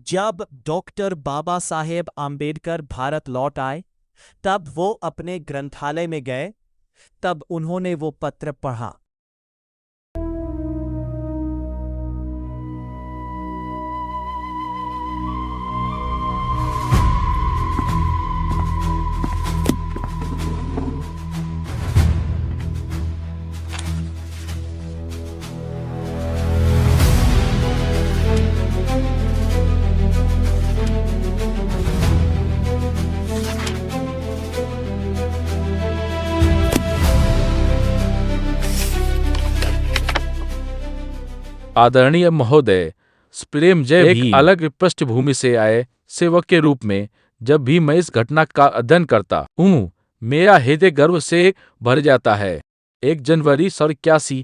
जब डॉक्टर बाबा साहेब आम्बेडकर भारत लौट आए, तब वो अपने ग्रंथालय में गए। तब उन्होंने वो पत्र पढ़ा। आदरणीय महोदय, प्रेमजय एक अलग पृष्ठभूमि से आए सेवक के रूप में जब भी मैं इस घटना का अध्ययन करता हूँ, मेरा हृदय गर्व से भर जाता है। 1 जनवरी 1981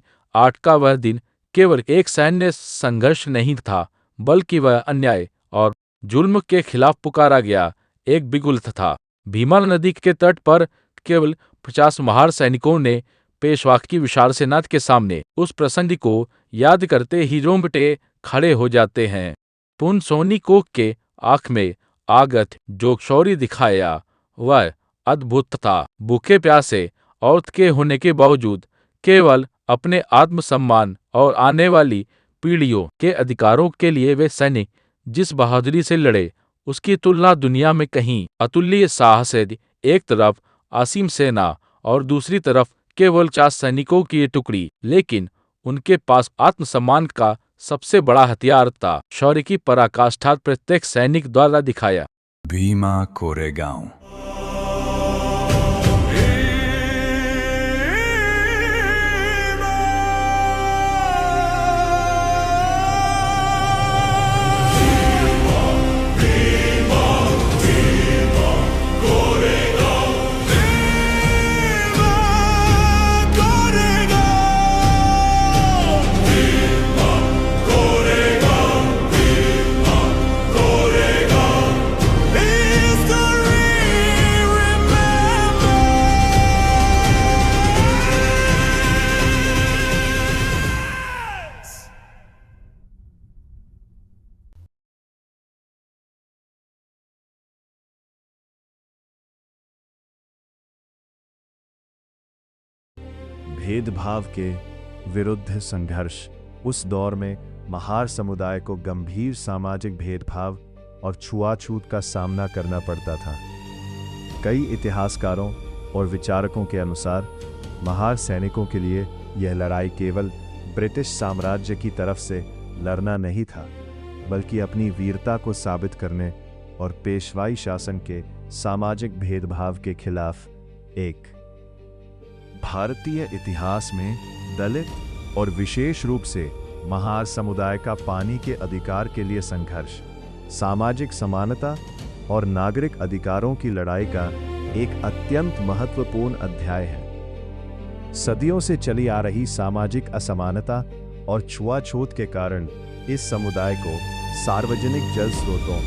का वह दिन केवल एक सैन्य संघर्ष नहीं था, बल्कि वह अन्याय और जुल्म के खिलाफ पुकारा गया एक बिगुल था। भीमा नदी के तट पर केवल 50 महार सैनिकों ने पेशवा की विशाल सेना के सामने उस प्रसंग को याद करते ही रोंगटे खड़े हो जाते हैं। पुन सोनी कोक के आंख में आगत जो शौर्य दिखाया वह अद्भुत था। भूखे प्यासे औरत के होने के बावजूद केवल अपने आत्मसम्मान और आने वाली पीढ़ियों के अधिकारों के लिए वे सैनिक जिस बहादुरी से लड़े, उसकी तुलना दुनिया में कहीं अतुल्य साहस है। एक तरफ असीम सेना और दूसरी तरफ केवल 50 सैनिकों की टुकड़ी, लेकिन उनके पास आत्मसम्मान का सबसे बड़ा हथियार था। शौर्य की पराकाष्ठा प्रत्येक सैनिक द्वारा दिखाया। भीमा कोरेगांव। भेदभाव के विरुद्ध संघर्ष। उस दौर में महार समुदाय को गंभीर सामाजिक भेदभाव और छुआछूत का सामना करना पड़ता था। कई इतिहासकारों और विचारकों के अनुसार महार सैनिकों के लिए यह लड़ाई केवल ब्रिटिश साम्राज्य की तरफ से लड़ना नहीं था, बल्कि अपनी वीरता को साबित करने और पेशवाई शासन के सामाजिक भेदभाव के खिलाफ एक। भारतीय इतिहास में दलित और विशेष रूप से महार समुदाय का पानी के अधिकार के लिए संघर्ष, सामाजिक समानता और नागरिक अधिकारों की लड़ाई का एक अत्यंत महत्वपूर्ण अध्याय है। सदियों से चली आ रही सामाजिक असमानता और छुआछूत के कारण इस समुदाय को सार्वजनिक जल स्रोतों,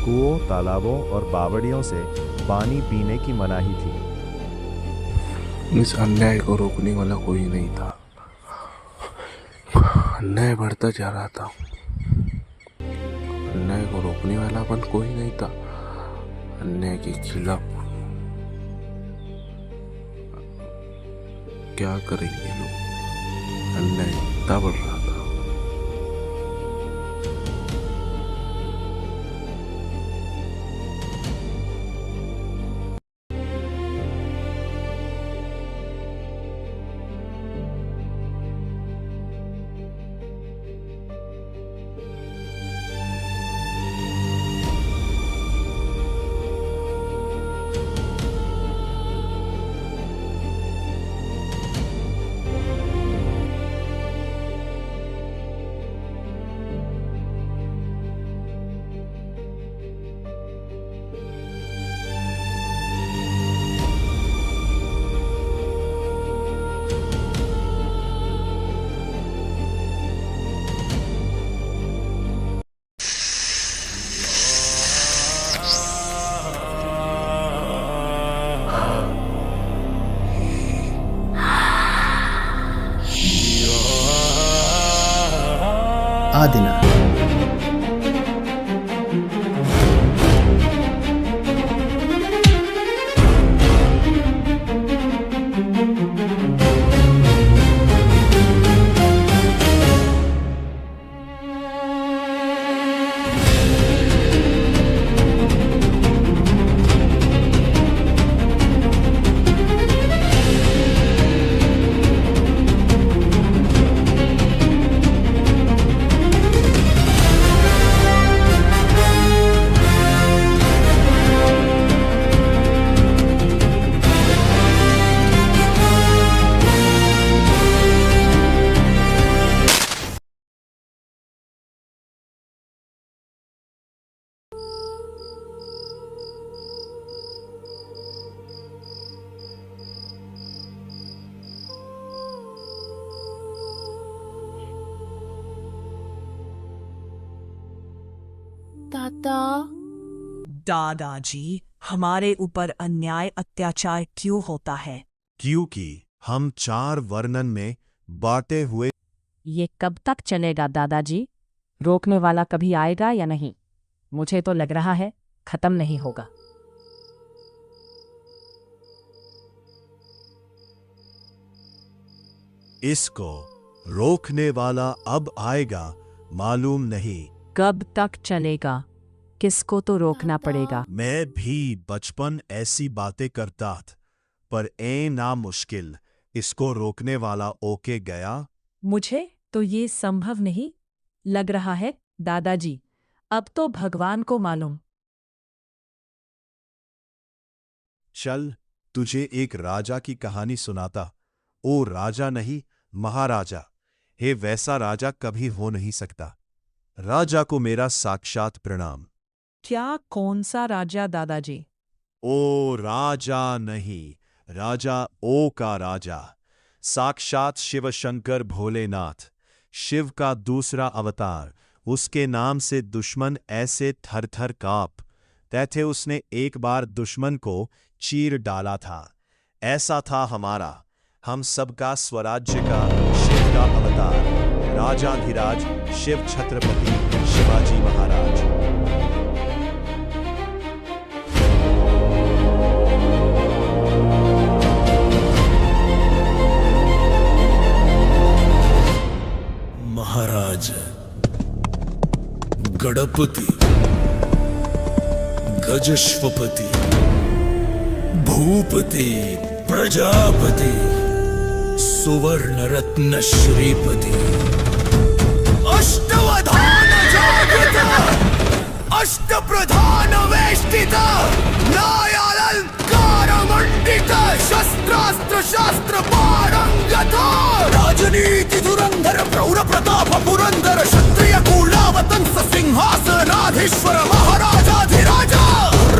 कुओं, तालाबों और बावड़ियों से पानी पीने की मनाही थी। इस अन्याय को रोकने वाला कोई नहीं था। अन्याय बढ़ता जा रहा था। अन्याय को रोकने वाला अपन कोई नहीं था। अन्याय के खिलाफ क्या करेंगे लोग? अन्याय इतना बढ़ रहा था। आदिनाथ। सकता। दादाजी, हमारे ऊपर अन्याय अत्याचार क्यों होता है? क्योंकि हम 4 वर्णन में बांटे हुए। ये कब तक चलेगा दादाजी? रोकने वाला कभी आएगा या नहीं? मुझे तो लग रहा है खत्म नहीं होगा। इसको रोकने वाला अब आएगा, मालूम नहीं। कब तक चलेगा? किसको तो रोकना पड़ेगा। मैं भी बचपन ऐसी बातें करता था, पर ए ना मुश्किल इसको रोकने वाला ओके गया। मुझे तो ये संभव नहीं लग रहा है दादाजी। अब तो भगवान को मालूम। चल तुझे एक राजा की कहानी सुनाता। ओ राजा नहीं, महाराजा। हे वैसा राजा कभी हो नहीं सकता। राजा को मेरा साक्षात प्रणाम। क्या? कौन सा राजा दादाजी? ओ राजा नहीं, राजा ओ का राजा, साक्षात शिव शंकर भोलेनाथ, शिव का दूसरा अवतार। उसके नाम से दुश्मन ऐसे थर थर कांप तैथे उसने एक बार दुश्मन को चीर डाला था। ऐसा था हमारा, हम सबका स्वराज्य का शिव का अवतार, राजाधिराज शिव छत्रपति शिवाजी महाराज। महाराज गणपति गजश्वपति भूपति प्रजापति सुवर्ण रत्न श्रीपति अष्टवधान जागृत अष्ट प्रधान वेष्टित न्यायालंकार मंडित शस्त्रास्त्र शास्त्र पारंगत राजनीति धुरंधर प्रौढ़ प्रताप पुरंदर क्षत्रिय कुलावतंस सिंहासनाधीश्वर महाराजाधिराजा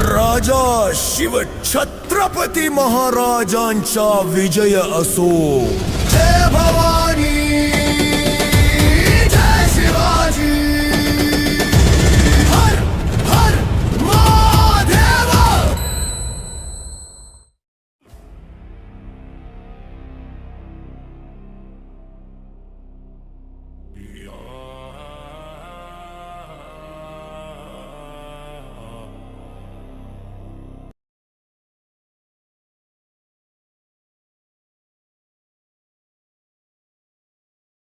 राजा शिव छत्रपती महाराजांचा विजय असो। जय भवानी, जय शिवाजी, हर हर महादेव।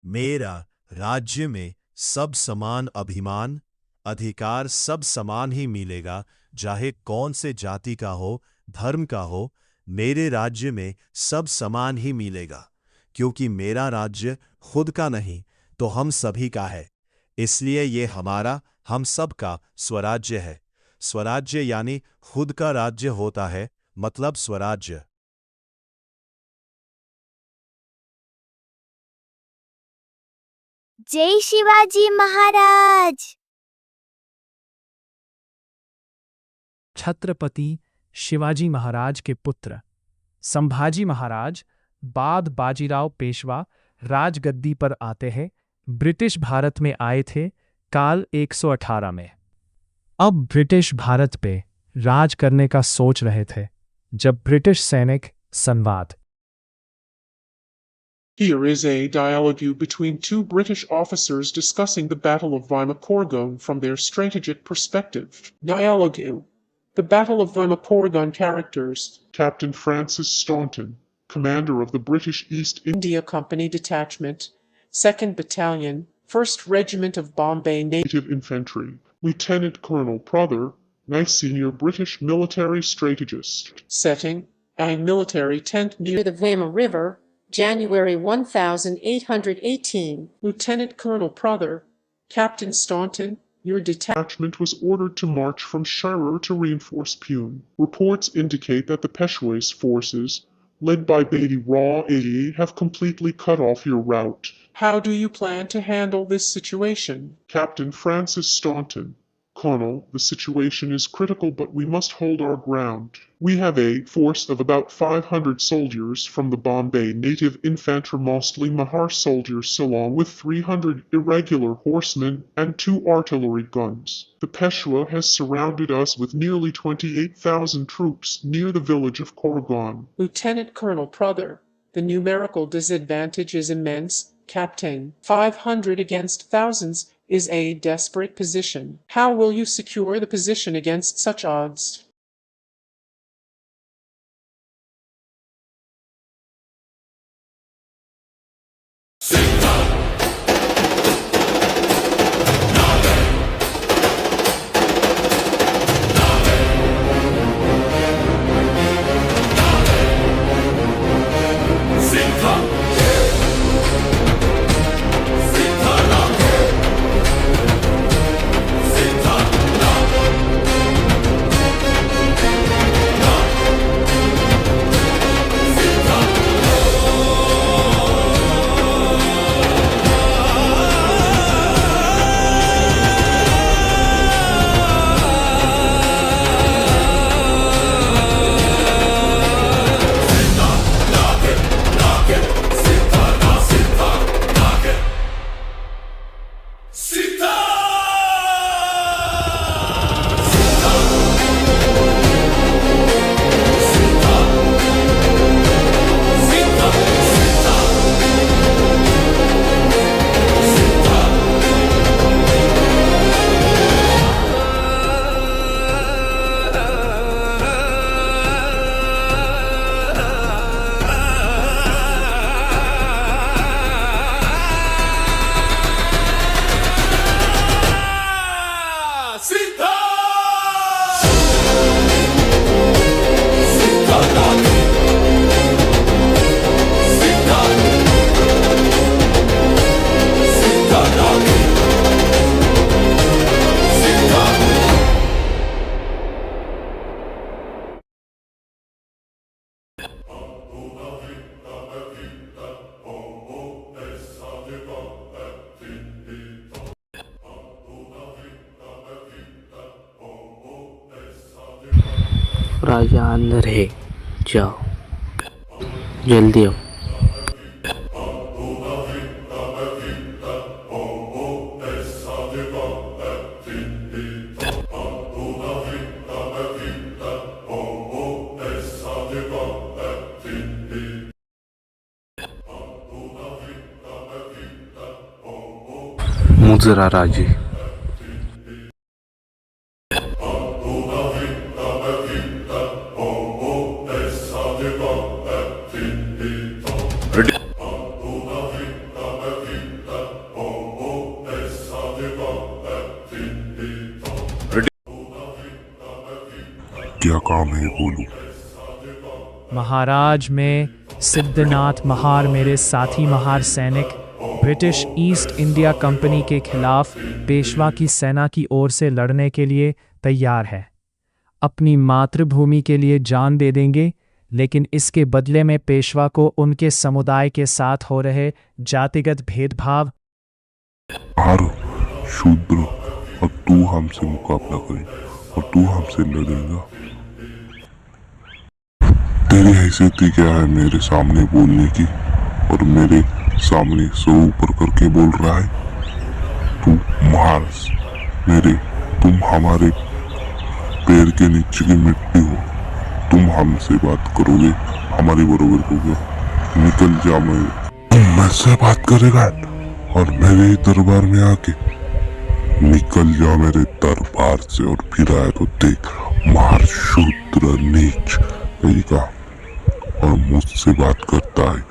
मेरा राज्य में सब समान अभिमान अधिकार सब समान ही मिलेगा, चाहे कौन से जाति का हो, धर्म का हो। मेरे राज्य में सब समान ही मिलेगा, क्योंकि मेरा राज्य खुद का नहीं तो हम सभी का है। इसलिए ये हमारा, हम सब का स्वराज्य है। स्वराज्य यानी खुद का राज्य होता है, मतलब स्वराज्य। जय शिवाजी महाराज। छत्रपति शिवाजी महाराज के पुत्र संभाजी महाराज बाद बाजीराव पेशवा राजगद्दी पर आते हैं। ब्रिटिश भारत में आए थे काल 118 में। अब ब्रिटिश भारत पे राज करने का सोच रहे थे जब ब्रिटिश सैनिक संवाद। Here is a dialogue between two British officers discussing the Battle of Vimoccorgon from their strategic perspective. Dialogue. The Battle of Vimoccorgon characters. Captain Francis Staunton, commander of the British East India Company Detachment, 2nd Battalion, 1st Regiment of Bombay Native Infantry. Lieutenant Colonel Prother, nice senior British military strategist. Setting, a military tent near the Vama River, January 1818. Lieutenant Colonel Prother, Captain Staunton, your detachment was ordered to march from Shirer to reinforce Pune. Reports indicate that the Peshawais forces, led by Bedi Raw AE, have completely cut off your route. How do you plan to handle this situation? Captain Francis Staunton, Colonel, the situation is critical, but we must hold our ground. We have a force of about 500 soldiers from the Bombay native infantry, mostly Mahar soldiers, along with 300 irregular horsemen and 2 artillery guns. The Peshwa has surrounded us with nearly 28,000 troops near the village of Koregaon. Lieutenant Colonel Prother, the numerical disadvantage is immense. Captain, 500 against thousands is a desperate position. How will you secure the position against such odds? राजा अंदर है, जाओ जल्दी आओ। मुजरा राजी क्या काम है बोलूं? महाराज, मैं सिद्धनाथ महार, मेरे साथी महार सैनिक ब्रिटिश ईस्ट इंडिया कंपनी के खिलाफ पेशवा की सेना की ओर से लड़ने के लिए तैयार है। अपनी मातृभूमि के लिए जान दे देंगे, लेकिन इसके बदले में पेशवा को उनके समुदाय के साथ हो रहे जातिगत भेदभाव हर शूद्र और तू हमसे मुकाबला करे और तू हमसे लड़ेगा। तेरी हैसियत क्या है मेरे सामने बोलने की और मेरे सामने सो ऊपर करके बोल रहा है? तू मार्स मेरे, तुम हमारे पैर के नीचे की मिट्टी हो। तुम हमसे बात करोगे, हमारे बरोबर हो गया। निकल जा, मैं मुझसे बात करेगा और मेरे दरबार में आके निकल जा मेरे दरबार से। और फिर आए तो देख मार शूद्र नीच का और मुझसे बात करता है।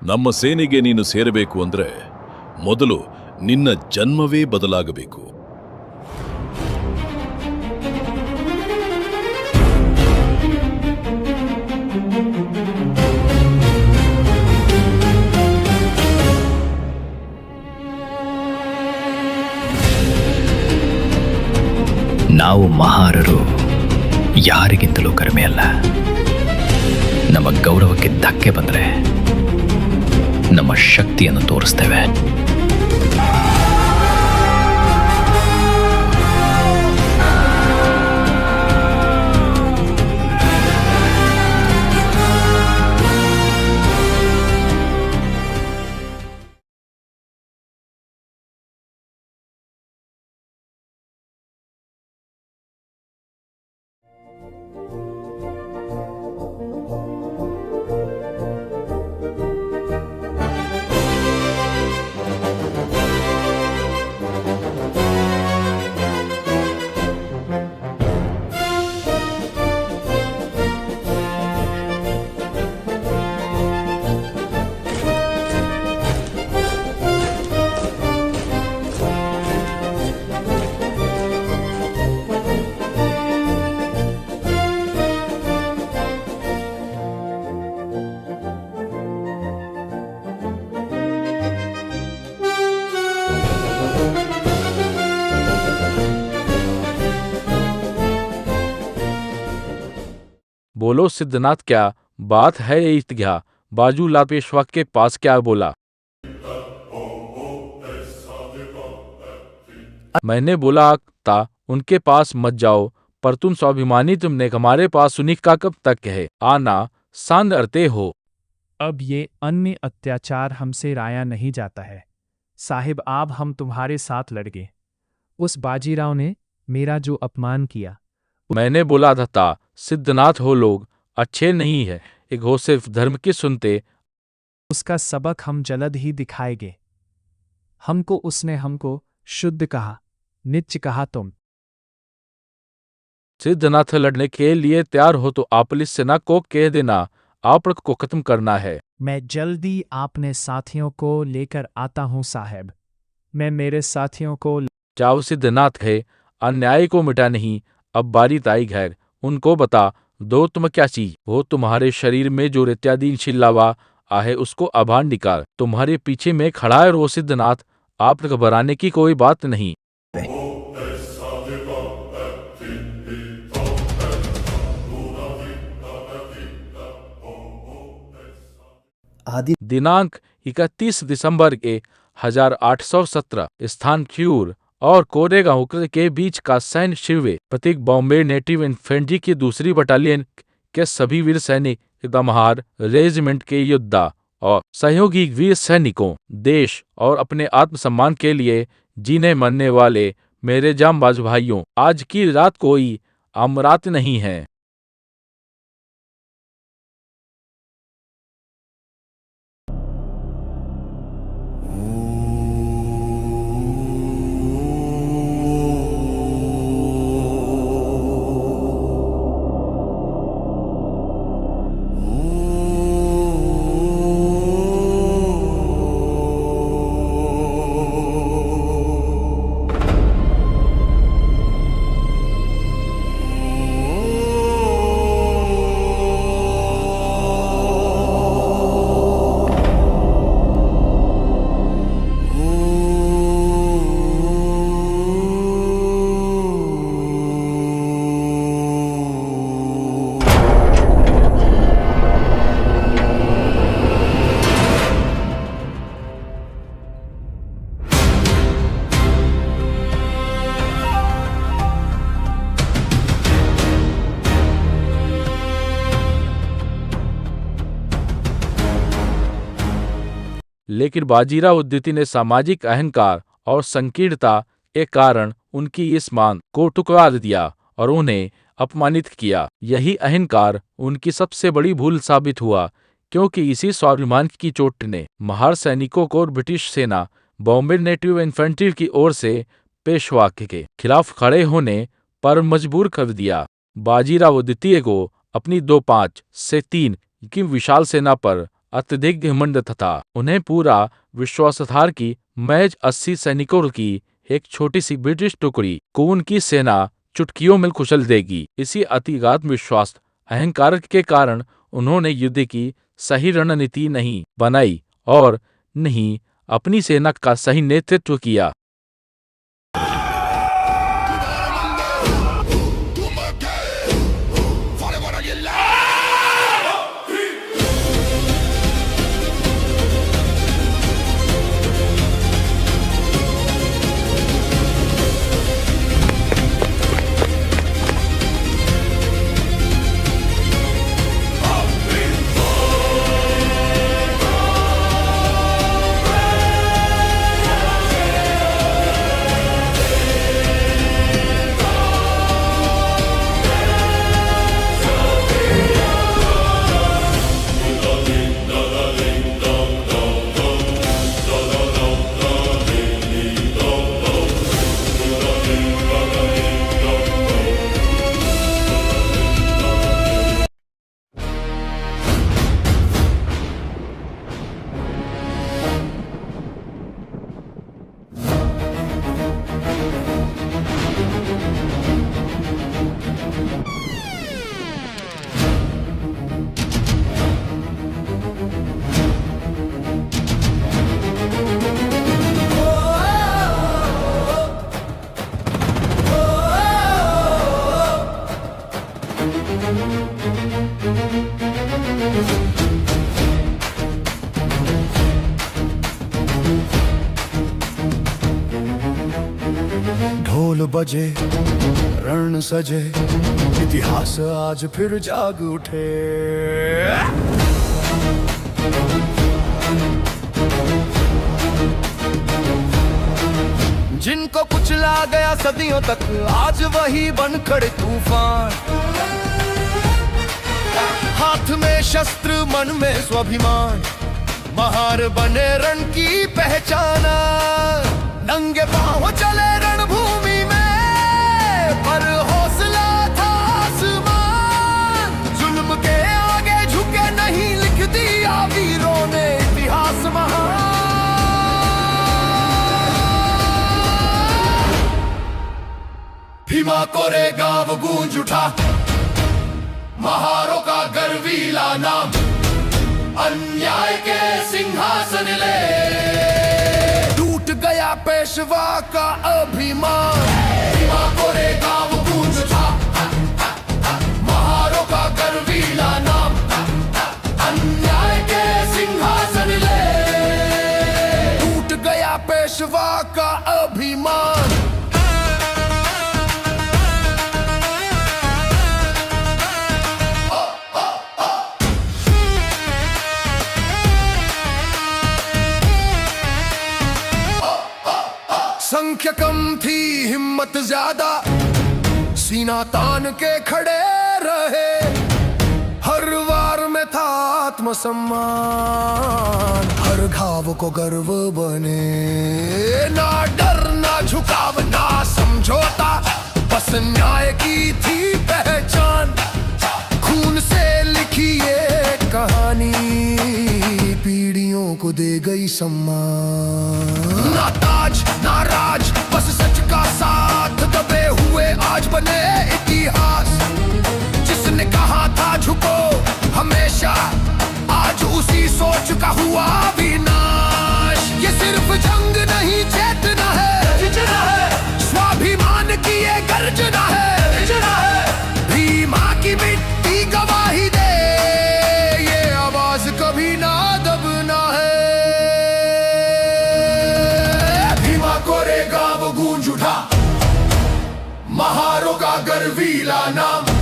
ನಮ್ಮ ಸೇನೆಗೆ ನೀನು ಸೇರಬೇಕು ಅಂದ್ರೆ ಮೊದಲು ನಿನ್ನ ಜನ್ಮವೇ ಬದಲಾಗಬೇಕು. ನಾವು ಮಹಾರರು ಯಾರಿಗಿಂತಲೂ ಕಡಿಮೆಯಲ್ಲ. ನಮ್ಮ ಗೌರವಕ್ಕೆ ಧಕ್ಕೆ ಬಂದರೆ ನಮ್ಮ ಶಕ್ತಿಯನ್ನು ತೋರಿಸ್ತೇವೆ. बोलो सिद्धनाथ, क्या बात है? इत्या बाजूलाल पेशवा के पास क्या बोला? मैंने बोला था उनके पास मत जाओ, पर तुम स्वाभिमानी, तुमने हमारे पास सुनी का कब तक है आना सांद अरते हो। अब ये अन्य अत्याचार हमसे राया नहीं जाता है साहिब, आप हम तुम्हारे साथ लड़ गए। उस बाजीराव ने मेरा जो अपमान किया। मैंने बोला था सिद्धनाथ हो लोग अच्छे नहीं है, एक हो सिर्फ धर्म की सुनते। उसका सबक हम जल्द ही दिखाएंगे। हमको शुद्ध कहा, नीच कहा। तुम सिद्धनाथ लड़ने के लिए तैयार हो तो आप पुलिस सेना को कह देना आप को खत्म करना है। मैं जल्दी अपने साथियों को लेकर आता हूँ साहब। मैं मेरे साथियों को जाओ सिद्धनाथ है, अन्याय को मिटा नहीं, अब बारी ताई घैर उनको बता दो तुम क्या चीज हो। तुम्हारे शरीर में जो इत्यादि छिल्लावा आहे उसको अभान निकाल। तुम्हारे पीछे में खड़ा है रो सिद्धनाथ, आप घबराने की कोई बात नहीं। दिनांक 31 दिसंबर के 1817 स्थान ख्यूर और कोरेगांव के बीच का सैन्य शिविर प्रतीक बॉम्बे नेटिव इन्फेंट्री की 2री बटालियन के सभी वीर सैनिक गमहार रेजिमेंट के योद्धा और सहयोगी वीर सैनिकों, देश और अपने आत्मसम्मान के लिए जीने मरने वाले मेरे जांबाज भाइयों, आज की रात कोई आम रात नहीं है। लेकिन बाजीराव उद्यति ने सामाजिक अहंकार और संकीर्णता के कारण उनकी इस मांग को ठुकरा दिया और उन्हें अपमानित किया। यही अहंकार उनकी सबसे बड़ी भूल साबित हुआ, क्योंकि इसी स्वाभिमान की चोट ने महार सैनिकों को ब्रिटिश सेना बॉम्बे नेटिव इन्फेंट्री की ओर से पेशवा के खिलाफ खड़े होने पर मजबूर कर दिया। बाजीराव द्वितीय को अपनी 2-5 से 3 की विशाल सेना पर अत्यधिक घमंड था। उन्हें पूरा विश्वास था कि महज 80 सैनिकों की एक छोटी सी ब्रिटिश टुकड़ी को उनकी सेना चुटकियों में कुचल देगी। इसी अतिगाध विश्वास अहंकार के कारण उन्होंने युद्ध की सही रणनीति नहीं बनाई और नहीं अपनी सेना का सही नेतृत्व किया। ढोल बजे रण सजे इतिहास आज फिर जाग उठे। जिनको कुचला गया सदियों तक आज वही बन खड़े तूफान। हाथ में शस्त्र मन में स्वाभिमान, महार बने रण की पहचाना। नंगे पांव चले रणभूमि में पर हौसला था आसमान। जुल्म के आगे झुके नहीं, लिख दिया वीरों ने इतिहास महान। भीमा कोरेगांव गूंज उठा, महारों का गर्वीला नाम। अन्याय के सिंहासन ले गया पेशवा का अभिमान। भीमा कोरेगांव गूंज उठा, महारों का गर्वीला नाम। अन्याय के सिंहासन ले टूट गया पेशवा का अभिमान। संख्या कम थी हिम्मत ज्यादा, सीना तान के खड़े रहे। हर वार में था आत्मसम्मान, हर घाव को गर्व बने। ना डर ना झुकाव ना समझौता, बस न्याय की थी पहचान। खून से लिखी ये कहानी पीढ़ियों को दे गई सम्मान। ना ताज ना राज बस सच का साथ, दबे हुए आज बने इतिहास। जिसने कहा था झुको हमेशा, आज उसी सोच का हुआ विनाश। ये सिर्फ जंग नहीं चेतना है, स्वाभिमान की ये गर्जना है। भीमा की मिट्टी गवाही दे, ये आवाज कभी ना दबना है। भीमा कोरेगांव गूंज उठा, महारों का गर्वीला नाम।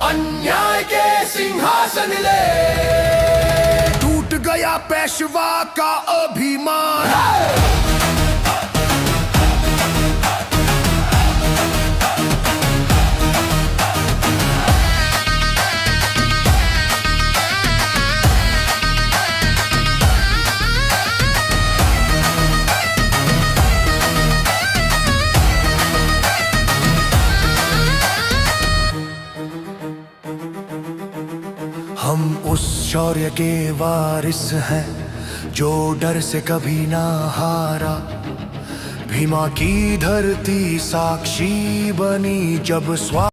अन्याय के सिंहासन ले टूट गया पेशवा का अभिमान। हम उस शौर्य के वारिस हैं जो डर से कभी ना हारा। भीमा की धरती साक्षी बनी जब